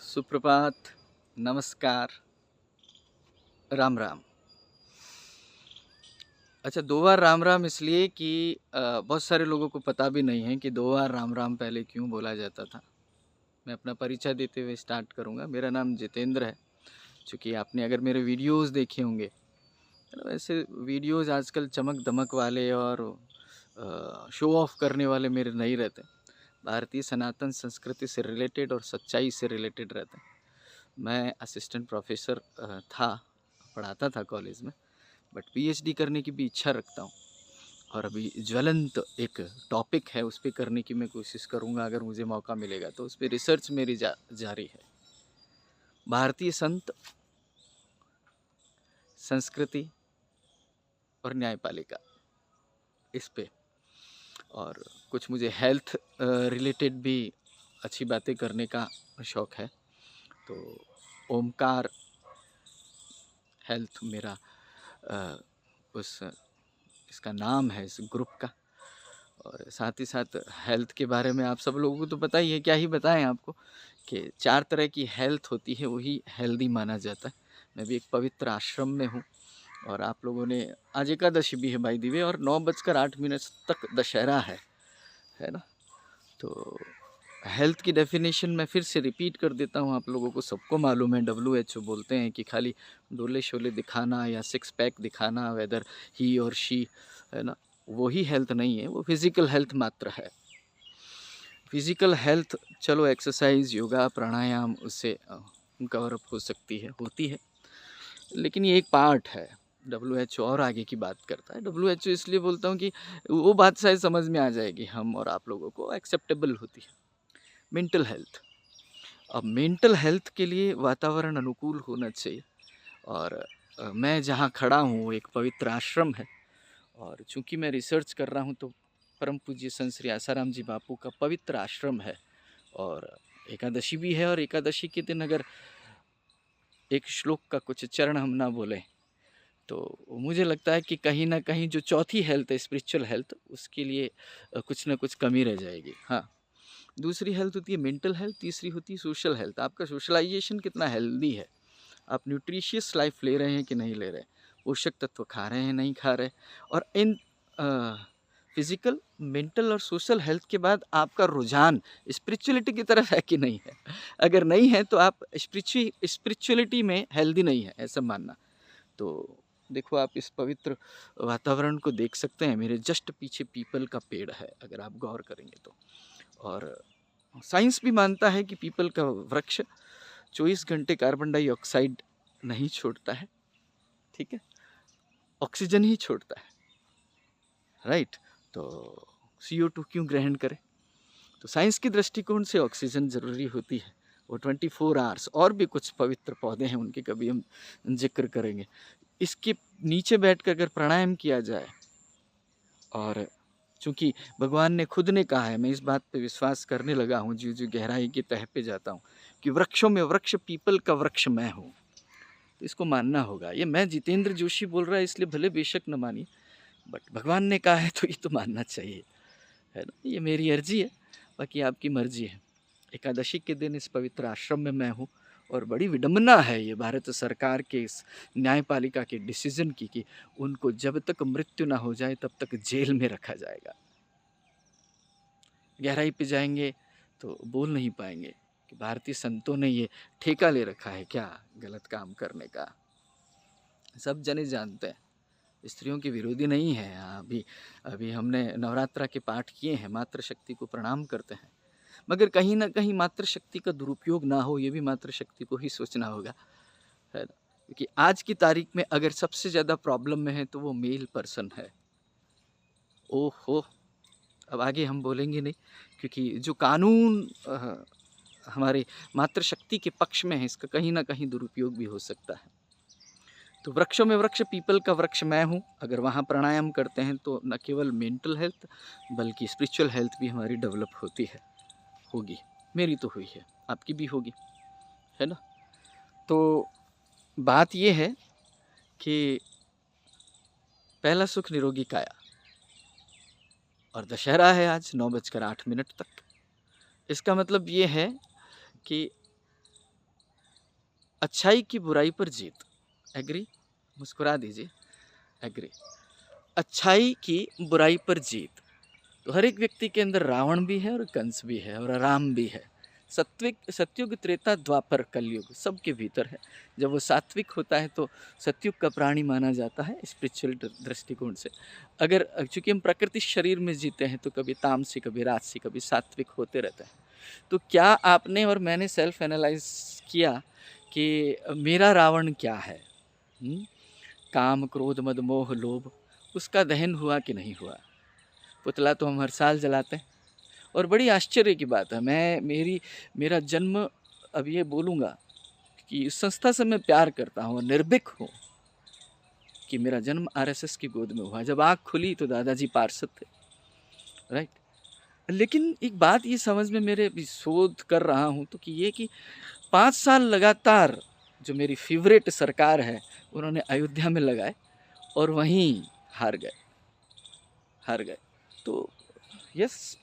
सुप्रभात, नमस्कार, राम राम। अच्छा, 2 बार राम राम इसलिए कि बहुत सारे लोगों को पता भी नहीं है कि 2 बार राम राम पहले क्यों बोला जाता था। मैं अपना परिचय देते हुए स्टार्ट करूँगा। मेरा नाम जितेंद्र है। चूँकि आपने अगर मेरे वीडियोज़ देखे होंगे, तो वैसे वीडियोज़ आजकल चमक-धमक वाले और शो ऑफ करने वाले मेरे नहीं रहते। भारतीय सनातन संस्कृति से रिलेटेड और सच्चाई से रिलेटेड रहते हैं। मैं असिस्टेंट प्रोफ़ेसर था, पढ़ाता था कॉलेज में। बट पीएचडी करने की भी इच्छा रखता हूँ और अभी ज्वलंत एक टॉपिक है, उस पे करने की मैं कोशिश करूँगा अगर मुझे मौका मिलेगा तो। उस पे रिसर्च मेरी जारी है। भारतीय संत, संस्कृति और न्यायपालिका, इस पे। और कुछ मुझे हेल्थ रिलेटेड भी अच्छी बातें करने का शौक़ है। तो ओमकार हेल्थ मेरा उस इसका नाम है, इस ग्रुप का। और साथ ही साथ हेल्थ के बारे में आप सब लोगों को तो पता ही है, क्या ही बताएं आपको कि 4 तरह की हेल्थ होती है, वही हेल्दी माना जाता है। मैं भी एक पवित्र आश्रम में हूँ और आप लोगों ने आज एकादशी भी है बाय द वे, और 9:08 तक दशहरा है ना। तो हेल्थ की डेफिनेशन मैं फिर से रिपीट कर देता हूँ, आप लोगों को सबको मालूम है। WHO बोलते हैं कि खाली डोले शोले दिखाना या सिक्स पैक दिखाना, वेदर ही और शी, है ना, वही हेल्थ नहीं है, वो फिज़िकल हेल्थ मात्र है। फिज़िकल हेल्थ चलो एक्सरसाइज, योगा, प्राणायाम उससे कवर अप हो सकती है, होती है, लेकिन ये एक पार्ट है। WHO और आगे की बात करता है। WHO इसलिए बोलता हूँ कि वो बात शायद समझ में आ जाएगी हम और आप लोगों को, एक्सेप्टेबल होती है। मेंटल हेल्थ, अब मेंटल हेल्थ के लिए वातावरण अनुकूल होना चाहिए। और मैं जहाँ खड़ा हूँ वो एक पवित्र आश्रम है, और चूँकि मैं रिसर्च कर रहा हूँ तो परम पूज्य संत श्री आसाराम जी बापू का पवित्र आश्रम है। और एकादशी भी है, और एकादशी के दिन अगर एक श्लोक का कुछ चरण हम ना बोलें तो मुझे लगता है कि कहीं ना कहीं जो चौथी हेल्थ है, स्पिरिचुअल हेल्थ, उसके लिए कुछ ना कुछ कमी रह जाएगी। हाँ, दूसरी हेल्थ होती है मेंटल हेल्थ, तीसरी होती है सोशल हेल्थ। आपका सोशलाइजेशन कितना हेल्दी है, आप न्यूट्रिशियस लाइफ ले रहे हैं कि नहीं ले रहे, पोषक तत्व खा रहे हैं नहीं खा रहे, और इन फिजिकल, मेंटल और सोशल हेल्थ के बाद आपका रुझान स्पिरिचुअलिटी की तरफ है कि नहीं है। अगर नहीं है तो आप स्पिरिचुअलिटी में हेल्दी नहीं है, ऐसा मानना। तो देखो, आप इस पवित्र वातावरण को देख सकते हैं, मेरे जस्ट पीछे पीपल का पेड़ है, अगर आप गौर करेंगे तो। और साइंस भी मानता है कि पीपल का वृक्ष 24 घंटे कार्बन डाइऑक्साइड नहीं छोड़ता है, ठीक है, ऑक्सीजन ही छोड़ता है, राइट। तो CO2 क्यों ग्रहण करे। तो साइंस की दृष्टिकोण से ऑक्सीजन ज़रूरी होती है, वो 24 आवर्स। और भी कुछ पवित्र पौधे हैं, उनके कभी हम जिक्र करेंगे। इसके नीचे बैठकर अगर प्राणायाम किया जाए, और चूँकि भगवान ने खुद ने कहा है, मैं इस बात पे विश्वास करने लगा हूँ, जो गहराई की तह पे जाता हूँ, कि वृक्षों में वृक्ष, पीपल का वृक्ष मैं हूँ। तो इसको मानना होगा। ये मैं जितेंद्र जोशी बोल रहा है इसलिए भले बेशक न मानिए, बट भगवान ने कहा है तो ये तो मानना चाहिए, है ना। ये मेरी अर्जी है, बाकी आपकी मर्जी है। एकादशी के दिन इस पवित्र आश्रम में मैं हूँ, और बड़ी विडंबना है ये भारत सरकार के इस न्यायपालिका के डिसीजन की कि उनको जब तक मृत्यु ना हो जाए तब तक जेल में रखा जाएगा। गहराई पे जाएंगे तो बोल नहीं पाएंगे कि भारतीय संतों ने ये ठेका ले रखा है क्या गलत काम करने का। सब जने जानते हैं, स्त्रियों के विरोधी नहीं है। अभी अभी हमने नवरात्रा के पाठ किए हैं, मातृशक्ति को प्रणाम करते हैं, मगर कहीं ना कहीं मातृशक्ति का दुरुपयोग ना हो, ये भी मातृशक्ति को ही सोचना होगा, है ना। क्योंकि आज की तारीख में अगर सबसे ज़्यादा प्रॉब्लम में है तो वो मेल पर्सन है। ओहो, अब आगे हम बोलेंगे नहीं, क्योंकि जो कानून हमारे मातृशक्ति के पक्ष में है, इसका कहीं ना कहीं दुरुपयोग भी हो सकता है। तो वृक्षों में वृक्ष, पीपल का वृक्ष मैं हूँ। अगर वहाँ प्राणायाम करते हैं तो न केवल मेंटल हेल्थ बल्कि स्पिरिचुअल हेल्थ भी हमारी डेवलप होती है, होगी। मेरी तो हुई है, आपकी भी होगी, है ना। तो बात ये है कि पहला सुख निरोगी काया, और दशहरा है आज 9:08 तक। इसका मतलब ये है कि अच्छाई की बुराई पर जीत। एग्री? मुस्कुरा दीजिए। एग्री। अच्छाई की बुराई पर जीत। तो हर एक व्यक्ति के अंदर रावण भी है और कंस भी है और राम भी है। सत्विक, सत्युग, त्रेता, द्वापर, कलयुग सबके भीतर है। जब वो सात्विक होता है तो सत्युग का प्राणी माना जाता है स्पिरिचुअल दृष्टिकोण से। अगर चूंकि हम प्रकृति शरीर में जीते हैं तो कभी तामसिक, कभी राजसिक, कभी सात्विक होते रहता है। तो क्या आपने और मैंने सेल्फ एनालाइज किया कि मेरा रावण क्या है? काम, क्रोध, मद, मोह, लोभ, उसका दहन हुआ कि नहीं हुआ? पुतला तो हम हर साल जलाते हैं। और बड़ी आश्चर्य की बात है, मेरा जन्म, अब ये बोलूँगा कि इस संस्था से मैं प्यार करता हूँ, निर्भीक हूँ कि मेरा जन्म आरएसएस की गोद में हुआ। जब आँख खुली तो दादाजी पार्षद थे, राइट। लेकिन एक बात ये समझ में मेरे शोध कर रहा हूँ तो कि ये कि 5 साल लगातार जो मेरी फेवरेट सरकार है उन्होंने अयोध्या में लगाए और वहीं हार गए। तो यस,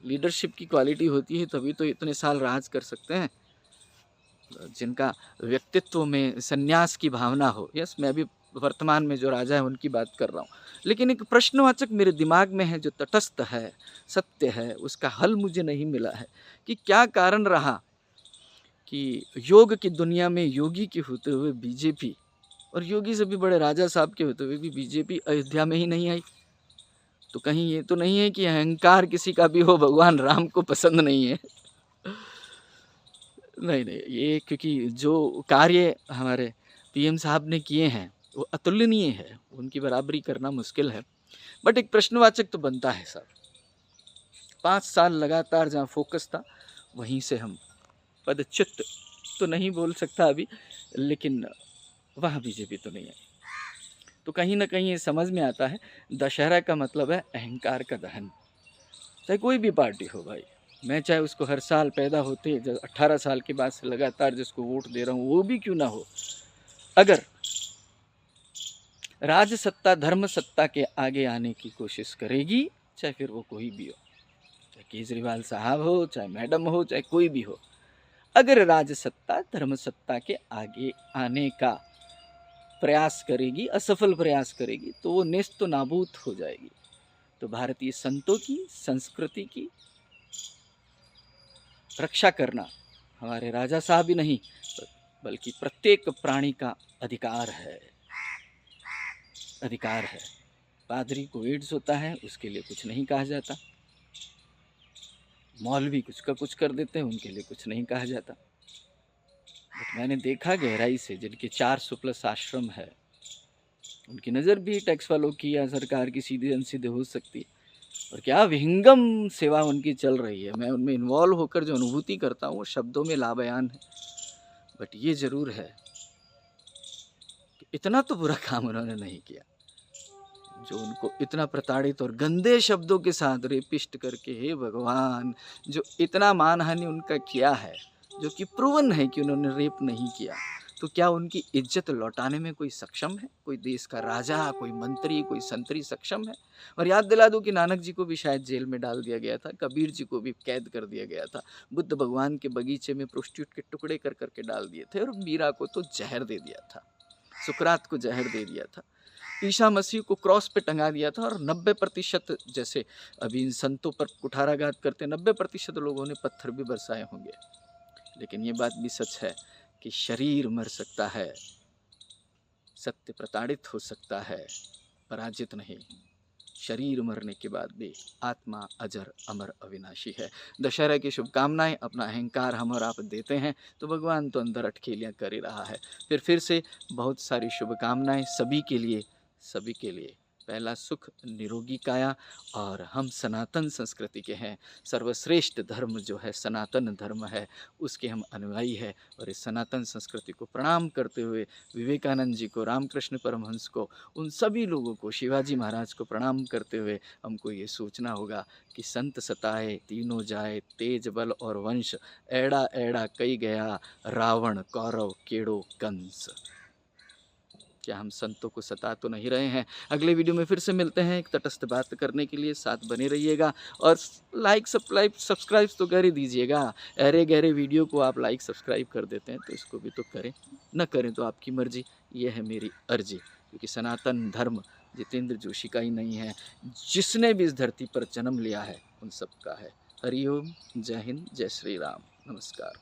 लीडरशिप की क्वालिटी होती है तभी तो इतने साल राज कर सकते हैं, जिनका व्यक्तित्व में संन्यास की भावना हो। यस, मैं अभी वर्तमान में जो राजा है उनकी बात कर रहा हूँ। लेकिन एक प्रश्नवाचक मेरे दिमाग में है जो तटस्थ है, सत्य है, उसका हल मुझे नहीं मिला है कि क्या कारण रहा कि योग की दुनिया में योगी के होते हुए बीजेपी, और योगी से भी बड़े राजा साहब के होते हुए भी बीजेपी अयोध्या में ही नहीं आई। तो कहीं ये तो नहीं है कि अहंकार किसी का भी हो भगवान राम को पसंद नहीं है? नहीं, ये क्योंकि जो कार्य हमारे पीएम साहब ने किए हैं वो अतुलनीय है, उनकी बराबरी करना मुश्किल है। बट एक प्रश्नवाचक तो बनता है साहब। 5 साल लगातार जहाँ फोकस था वहीं से हम पदच्युत तो नहीं बोल सकता अभी, लेकिन वहाँ बीजेपी तो नहीं आई। तो कहीं ना कहीं ये समझ में आता है दशहरा का मतलब है अहंकार का दहन। चाहे कोई भी पार्टी हो भाई, मैं चाहे उसको हर साल पैदा होते जब 18 साल के बाद से लगातार जिसको वोट दे रहा हूँ वो भी क्यों ना हो, अगर राज सत्ता धर्म सत्ता के आगे आने की कोशिश करेगी, चाहे फिर वो कोई भी हो, चाहे केजरीवाल साहब हो, चाहे मैडम हो, चाहे कोई भी हो, अगर राज सत्ता धर्म सत्ता के आगे आने का प्रयास करेगी, असफल प्रयास करेगी, तो वो नेस्त नाबूद हो जाएगी। तो भारतीय संतों की संस्कृति की रक्षा करना हमारे राजा साहब ही नहीं बल्कि प्रत्येक प्राणी का अधिकार है। पादरी को एड्स होता है, उसके लिए कुछ नहीं कहा जाता। मौलवी कुछ का कुछ कर देते हैं, उनके लिए कुछ नहीं कहा जाता। बट मैंने देखा गहराई से जिनके 400+ आश्रम है, उनकी नज़र भी टैक्स वालों की या सरकार की सीधे अनसीधे हो सकती है, और क्या विहंगम सेवा उनकी चल रही है। मैं उनमें इन्वॉल्व होकर जो अनुभूति करता हूँ वो शब्दों में लाबयान है। बट ये ज़रूर है कि इतना तो बुरा काम उन्होंने नहीं किया जो उनको इतना प्रताड़ित और गंदे शब्दों के साथ रेपिस्ट करके, हे भगवान, जो इतना मानहानि उनका किया है, जो कि प्रूवन है कि उन्होंने रेप नहीं किया, तो क्या उनकी इज्जत लौटाने में कोई सक्षम है? कोई देश का राजा, कोई मंत्री, कोई संतरी सक्षम है? और याद दिला दूं कि नानक जी को भी शायद जेल में डाल दिया गया था, कबीर जी को भी कैद कर दिया गया था, बुद्ध भगवान के बगीचे में प्रोस्टिट्यूट के टुकड़े कर करके डाल दिए थे, और मीरा को तो जहर दे दिया था, सुकरात को जहर दे दिया था, ईसा मसीह को क्रॉस पे टंगा दिया था, और 90% जैसे अभी इन संतों पर कुठाराघात करते 90% लोगों ने पत्थर भी बरसाए होंगे। लेकिन ये बात भी सच है कि शरीर मर सकता है, सत्य प्रताड़ित हो सकता है, पराजित नहीं। शरीर मरने के बाद भी आत्मा अजर अमर अविनाशी है। दशहरा की शुभकामनाएं। अपना अहंकार हम और आप देते हैं तो भगवान तो अंदर अटखेलियाँ कर ही रहा है। फिर से बहुत सारी शुभकामनाएं सभी के लिए। पहला, सुख निरोगी काया, और हम सनातन संस्कृति के हैं। सर्वश्रेष्ठ धर्म जो है सनातन धर्म है, उसके हम अनुयायी हैं। और इस सनातन संस्कृति को प्रणाम करते हुए विवेकानंद जी को, रामकृष्ण परमहंस को, उन सभी लोगों को, शिवाजी महाराज को प्रणाम करते हुए हमको ये सोचना होगा कि संत सताए तीनों जाए, तेज बल और वंश, एड़ा एड़ा कई गया, रावण कौरव केड़ो कंस। क्या हम संतों को सता तो नहीं रहे हैं? अगले वीडियो में फिर से मिलते हैं एक तटस्थ बात करने के लिए। साथ बने रहिएगा और लाइक सब्सक्राइब तो कर ही दीजिएगा। अरे गहरे वीडियो को आप लाइक सब्सक्राइब कर देते हैं तो इसको भी तो करें, न करें तो आपकी मर्जी, ये है मेरी अर्जी। क्योंकि सनातन धर्म जितेंद्र जोशी का ही नहीं है, जिसने भी इस धरती पर जन्म लिया है उन सब का है। हरिओम, जय हिंद, जय श्री राम, नमस्कार।